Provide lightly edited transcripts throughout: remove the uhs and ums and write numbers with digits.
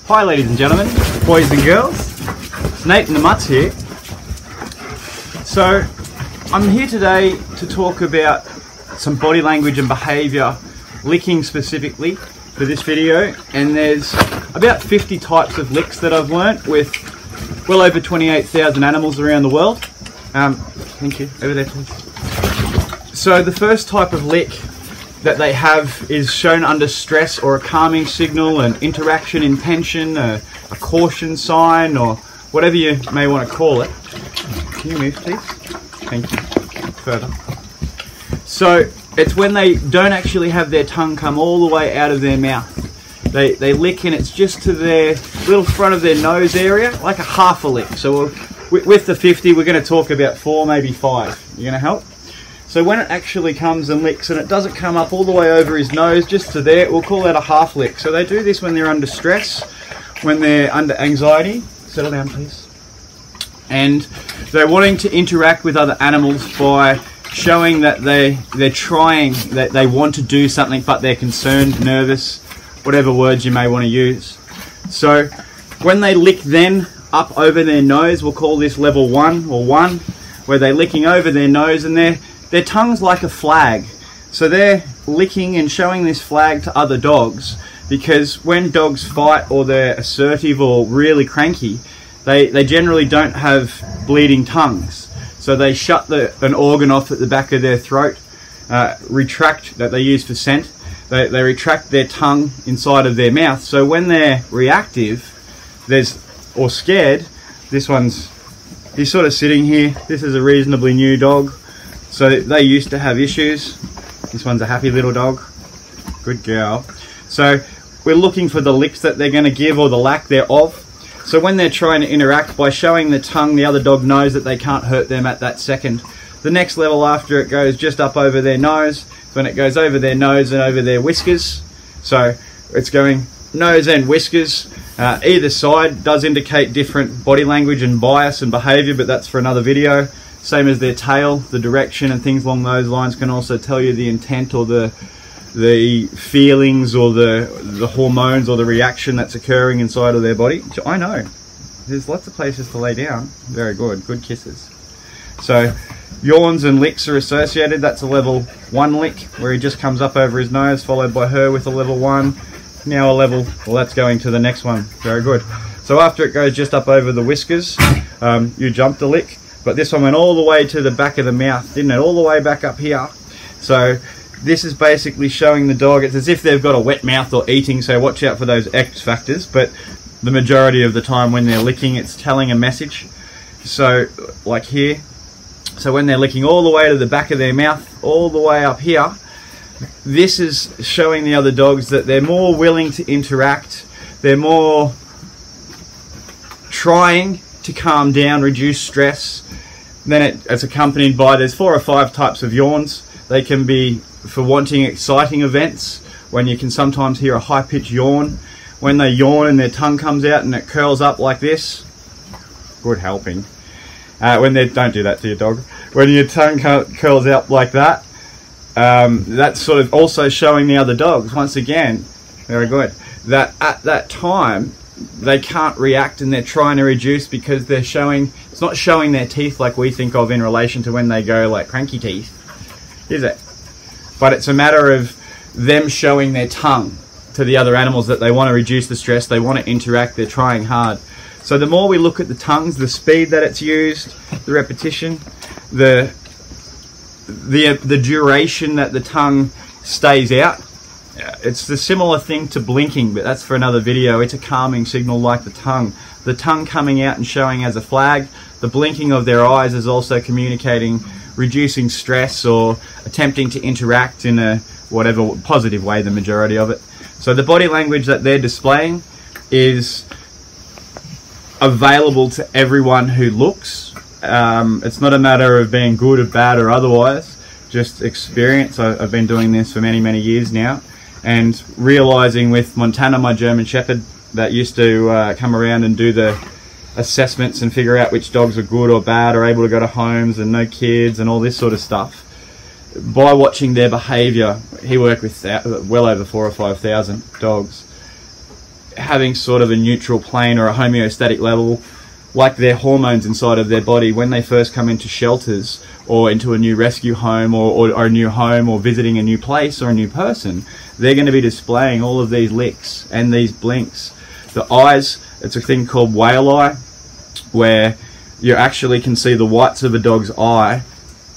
Hi ladies and gentlemen, boys and girls, it's Nate and the Mutts here. So I'm here today to talk about some body language and behaviour, licking specifically for this video, and there's about 50 types of licks that I've learnt with well over 28,000 animals around the world. Thank you, over there please. So the first type of lick that they have is shown under stress or a calming signal, an interaction intention, a caution sign, or whatever you may want to call it. Can you move please? Thank you. Further. So it's when they don't actually have their tongue come all the way out of their mouth. They lick and it's just to their little front of their nose area, like a half a lick. So with the 50 we're going to talk about 4, maybe 5. You going to help? So when it actually comes and licks and it doesn't come up all the way over his nose, just to there, we'll call that a half lick. So they do this when they're under stress, when they're under anxiety. Settle down please. And they're wanting to interact with other animals by showing that they're trying, that they want to do something but they're concerned, nervous, whatever words you may want to use. So when they lick then up over their nose, we'll call this level 1 or 1, where they're licking over their nose and their tongue's like a flag. So they're licking and showing this flag to other dogs, because when dogs fight or they're assertive or really cranky, they generally don't have bleeding tongues. So they shut an organ off at the back of their throat, retract, that they use for scent. They retract their tongue inside of their mouth. So when they're reactive, or scared, he's sort of sitting here. This is a reasonably new dog. So they used to have issues. This one's a happy little dog. Good girl. So we're looking for the licks that they're going to give or the lack thereof. So when they're trying to interact, by showing the tongue, the other dog knows that they can't hurt them at that second. The next level after it goes just up over their nose. When it goes over their nose and over their whiskers. So it's going nose and whiskers. Either side does indicate different body language and bias and behaviour, but that's for another video. Same as their tail, the direction and things along those lines can also tell you the intent or the feelings or the hormones or the reaction that's occurring inside of their body. I know, there's lots of places to lay down. Very good, good kisses. So yawns and licks are associated. That's a level 1 lick where he just comes up over his nose, followed by her with a level 1. Now a level, well that's going to the next one. Very good. So after it goes just up over the whiskers, you jumped a lick. But this one went all the way to the back of the mouth, didn't it? All the way back up here. So this is basically showing the dog, it's as if they've got a wet mouth or eating, so watch out for those X factors. But the majority of the time when they're licking, it's telling a message. So like here. So when they're licking all the way to the back of their mouth, all the way up here, this is showing the other dogs that they're more willing to interact. They're more trying to calm down, reduce stress. Then it's accompanied by, there's 4 or 5 types of yawns. They can be for wanting exciting events, when you can sometimes hear a high-pitched yawn. When they yawn and their tongue comes out and it curls up like this. Good helping. When they don't do that to your dog. When your tongue curls out like that, that's sort of also showing the other dogs, once again, very good, that at that time they can't react and they're trying to reduce, because they're showing, it's not showing their teeth like we think of in relation to when they go like cranky teeth, is it? But it's a matter of them showing their tongue to the other animals that they want to reduce the stress, they want to interact, they're trying hard. So the more we look at the tongues, the speed that it's used, the repetition, the duration that the tongue stays out. It's the similar thing to blinking, but that's for another video. It's a calming signal like the tongue. The tongue coming out and showing as a flag. The blinking of their eyes is also communicating, reducing stress or attempting to interact in a whatever positive way, the majority of it. So the body language that they're displaying is available to everyone who looks. It's not a matter of being good or bad or otherwise, just experience. I've been doing this for many, many years now, and realizing with Montana, my German Shepherd, that used to come around and do the assessments and figure out which dogs are good or bad, or able to go to homes and no kids and all this sort of stuff. By watching their behaviour, he worked with well over 4,000 or 5,000 dogs. having sort of a neutral plane or a homeostatic level, like their hormones inside of their body when they first come into shelters or into a new rescue home or a new home or visiting a new place or a new person. They're going to be displaying all of these licks and these blinks. The eyes, it's a thing called whale eye, where you actually can see the whites of a dog's eye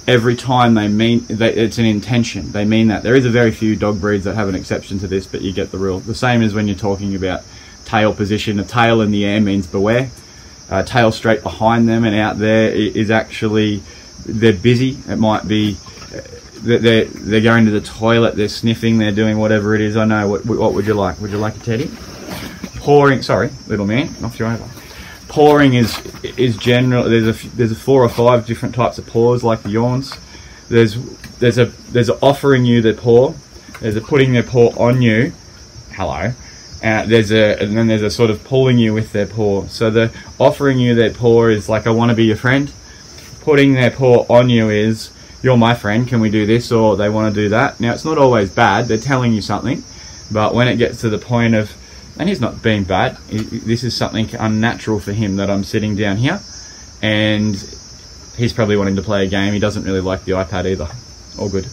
every time it's an intention. They mean that. There is a very few dog breeds that have an exception to this, but you get the rule. The same as when you're talking about tail position. A tail in the air means beware. Tail straight behind them and out there is actually, they're busy. It might be they're going to the toilet, they're sniffing, they're doing whatever it is. I know. What would you like? Would you like a teddy? Pawing, sorry, little man, knocked you over. Pawing is general. There's a 4 or 5 different types of paws, like the yawns. There's a offering you their paw. There's a putting their paw on you. Hello. And then there's a sort of pulling you with their paw. So the offering you their paw is like, I want to be your friend. Putting their paw on you is, you're my friend, can we do this? Or they want to do that. Now, it's not always bad. They're telling you something. But when it gets to the point of, and he's not being bad, this is something unnatural for him, that I'm sitting down here and he's probably wanting to play a game. He doesn't really like the iPad either. All good.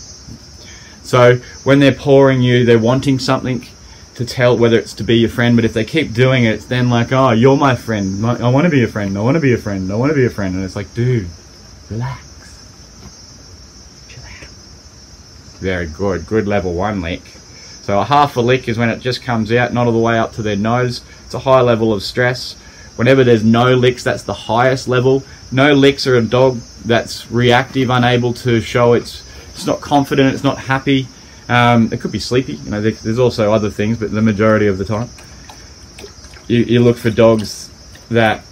So when they're pawing you, they're wanting something to tell, whether it's to be your friend, but if they keep doing it, it's then like, oh, you're my friend. I want to be a friend. I want to be a friend. I want to be a friend. And it's like, dude, relax. Chill out. Very good. Good level 1 lick. So a half a lick is when it just comes out, not all the way up to their nose. It's a high level of stress. Whenever there's no licks, that's the highest level. No licks are a dog that's reactive, unable to show it's not confident, it's not happy. It could be sleepy. You know, there's also other things, but the majority of the time, you look for dogs that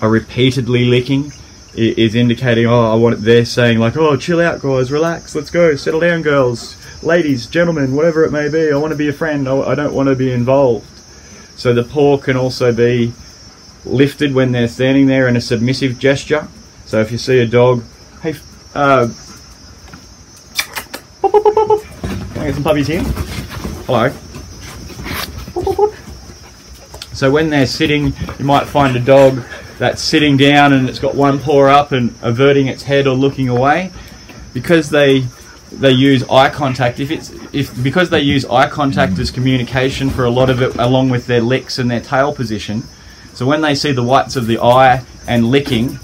are repeatedly licking. Is indicating, oh, I want it. They're saying like, oh, chill out, guys, relax, let's go, settle down, girls, ladies, gentlemen, whatever it may be. I want to be a friend. I don't want to be involved. So the paw can also be lifted when they're standing there in a submissive gesture. So if you see a dog, hey, can I get some puppies here? Hello. So when they're sitting, you might find a dog that's sitting down and it's got one paw up and averting its head or looking away, because they use eye contact. Because they use eye contact as communication for a lot of it, along with their licks and their tail position. So when they see the whites of the eye and licking,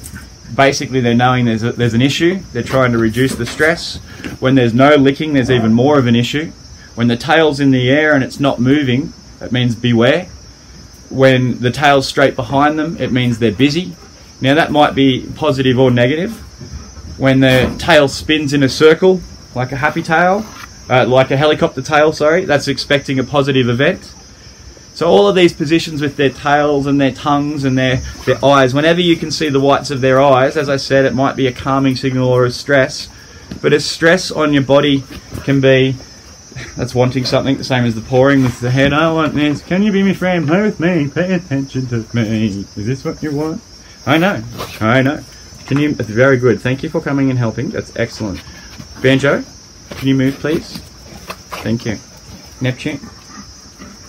basically they're knowing there's an issue. They're trying to reduce the stress. When there's no licking, there's even more of an issue. When the tail's in the air and it's not moving, that means beware. When the tail's straight behind them, it means they're busy. Now that might be positive or negative. When the tail spins in a circle, like a happy tail, like a helicopter tail, sorry, that's expecting a positive event. So all of these positions with their tails and their tongues and their eyes, whenever you can see the whites of their eyes, as I said, it might be a calming signal or a stress. But a stress on your body can be, that's wanting something, the same as the pawing with the head. I want this. Can you be my friend? Play with me. Pay attention to me. Is this what you want? I know. I know. Can you? That's very good. Thank you for coming and helping. That's excellent. Banjo, can you move, please? Thank you. Neptune,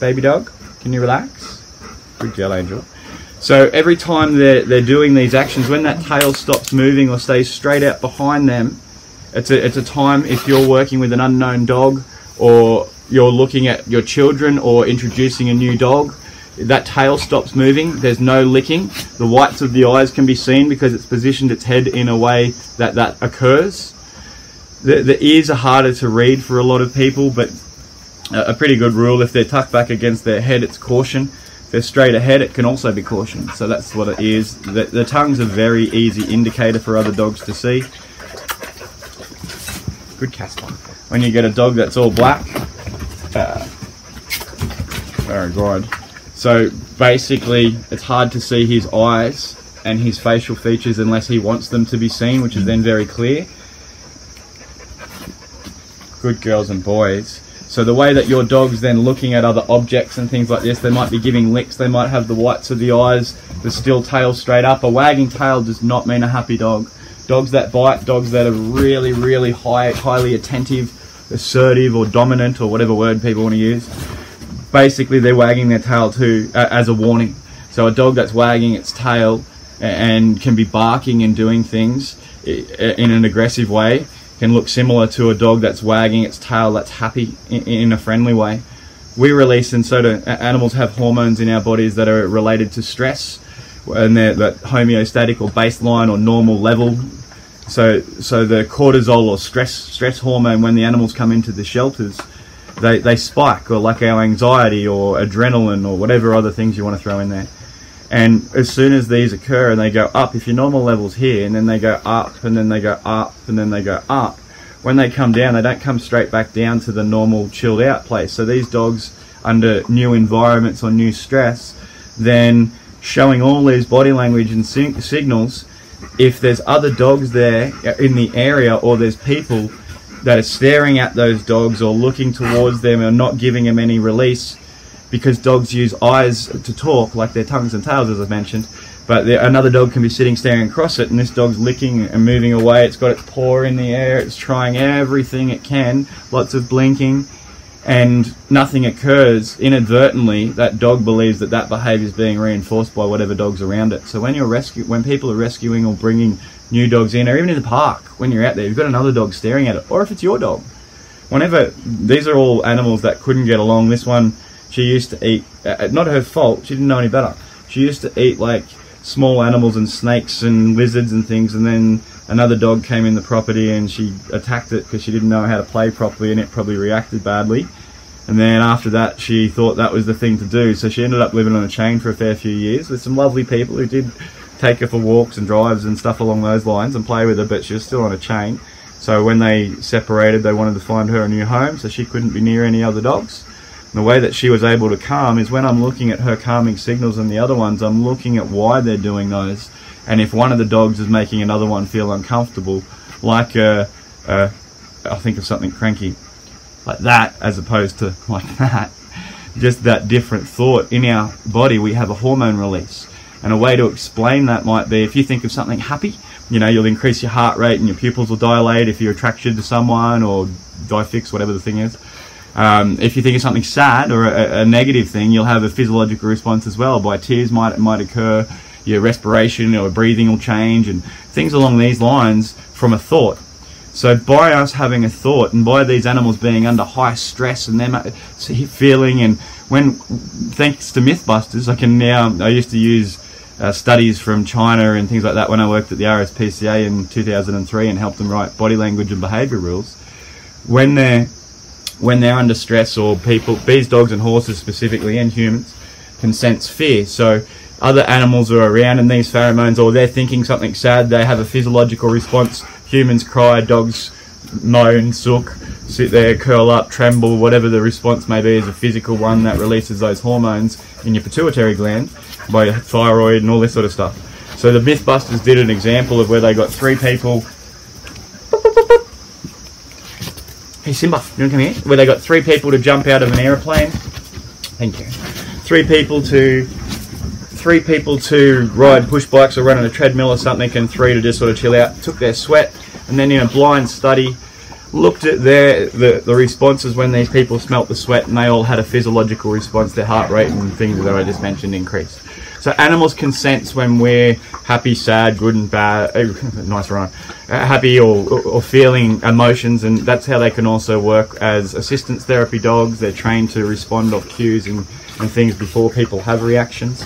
baby dog, can you relax? Good girl, Angel. So every time they're doing these actions, when that tail stops moving or stays straight out behind them, it's a time, if you're working with an unknown dog, or you're looking at your children or introducing a new dog, that tail stops moving, there's no licking, the whites of the eyes can be seen because it's positioned its head in a way that occurs. The ears are harder to read for a lot of people, but a pretty good rule, if they're tucked back against their head, it's caution. If they're straight ahead, it can also be caution. So that's what it is. The tongue's a very easy indicator for other dogs to see. Good Casper. When you get a dog that's all black, very good. So basically, it's hard to see his eyes and his facial features unless he wants them to be seen, which is then very clear. Good girls and boys. So the way that your dog's then looking at other objects and things like this, they might be giving licks, they might have the whites of the eyes, the still tail straight up. A wagging tail does not mean a happy dog. Dogs that bite, dogs that are really, really highly attentive, assertive or dominant or whatever word people want to use, basically they're wagging their tail too as a warning. So a dog that's wagging its tail and can be barking and doing things in an aggressive way can look similar to a dog that's wagging its tail that's happy in a friendly way. We release, and so do animals, have hormones in our bodies that are related to stress, and they're that homeostatic or baseline or normal level. So the cortisol or stress hormone, when the animals come into the shelters, they spike, or like our anxiety or adrenaline or whatever other things you want to throw in there. And as soon as these occur and they go up, if your normal level's here, and then they go up, and then they go up, and then they go up, when they come down, they don't come straight back down to the normal chilled out place. So these dogs, under new environments or new stress, then showing all these body language and signals. If there's other dogs there in the area, or there's people that are staring at those dogs or looking towards them or not giving them any release, because dogs use eyes to talk, like their tongues and tails, as I mentioned, but another dog can be sitting staring across it, and this dog's licking and moving away. It's got its paw in the air, it's trying everything it can, lots of blinking, and nothing occurs. Inadvertently, that dog believes that that behaviour is being reinforced by whatever dog's around it. So when people are rescuing or bringing new dogs in, or even in the park, when you're out there, you've got another dog staring at it, or if it's your dog. These are all animals that couldn't get along. This one, she used to eat, not her fault, she didn't know any better. She used to eat like small animals and snakes and lizards and things, and then another dog came in the property and she attacked it because she didn't know how to play properly, and it probably reacted badly. And then after that, she thought that was the thing to do, so she ended up living on a chain for a fair few years with some lovely people who did take her for walks and drives and stuff along those lines and play with her, but she was still on a chain. So when they separated, they wanted to find her a new home, so she couldn't be near any other dogs. And the way that she was able to calm is when I'm looking at her calming signals and the other ones, I'm looking at why they're doing those. And if one of the dogs is making another one feel uncomfortable, like I'll think of something cranky, like that, as opposed to like that, just that different thought. In our body, we have a hormone release. And a way to explain that might be, if you think of something happy, you'll increase your heart rate and your pupils will dilate if you're attracted to someone, or fix, whatever the thing is. If you think of something sad or a negative thing, you'll have a physiological response as well. By tears might occur, your respiration or breathing will change, and things along these lines from a thought. So by us having a thought, and by these animals being under high stress and them feeling, and thanks to Mythbusters, I used to use studies from China and things like that when I worked at the RSPCA in 2003 and helped them write body language and behaviour rules. When they're under stress, or these dogs and horses specifically, and humans, can sense fear. So other animals are around, and these pheromones, or they're thinking something sad, they have a physiological response. Humans cry, dogs moan, sook, sit there, curl up, tremble, whatever the response may be is a physical one that releases those hormones in your pituitary gland by your thyroid and all this sort of stuff. So the Mythbusters did an example of where they got 3 people. Hey Simba, you want to come here? Where they got 3 people to jump out of an aeroplane. Thank you. 3 people to ride push bikes or run on a treadmill or something, and 3 to just sort of chill out. Took their sweat, and then in a blind study, looked at the responses when these people smelt the sweat, and they all had a physiological response. Their heart rate and things that I just mentioned increased. So animals can sense when we're happy, sad, good and bad, nice rhyme, happy or feeling emotions, and that's how they can also work as assistance therapy dogs. They're trained to respond off cues and things before people have reactions.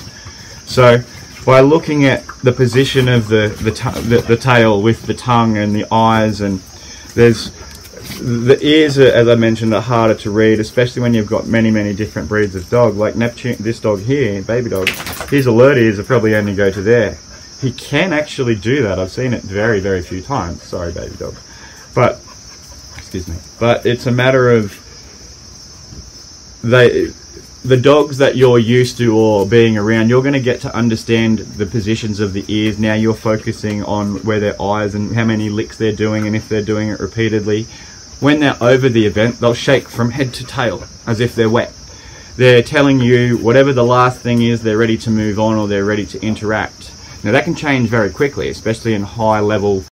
So by looking at the position of the tail with the tongue and the eyes, and the ears, as I mentioned, are harder to read, especially when you've got many different breeds of dog. Like Neptune, this dog here, baby dog, his alert ears are probably only go to there. He can actually do that. I've seen it very few times. Sorry, baby dog. But, excuse me. But it's a matter of the dogs that you're used to or being around, you're going to get to understand the positions of the ears. Now you're focusing on where their eyes and how many licks they're doing, and if they're doing it repeatedly. When they're over the event, they'll shake from head to tail as if they're wet. They're telling you whatever the last thing is, they're ready to move on or they're ready to interact. Now that can change very quickly, especially in high level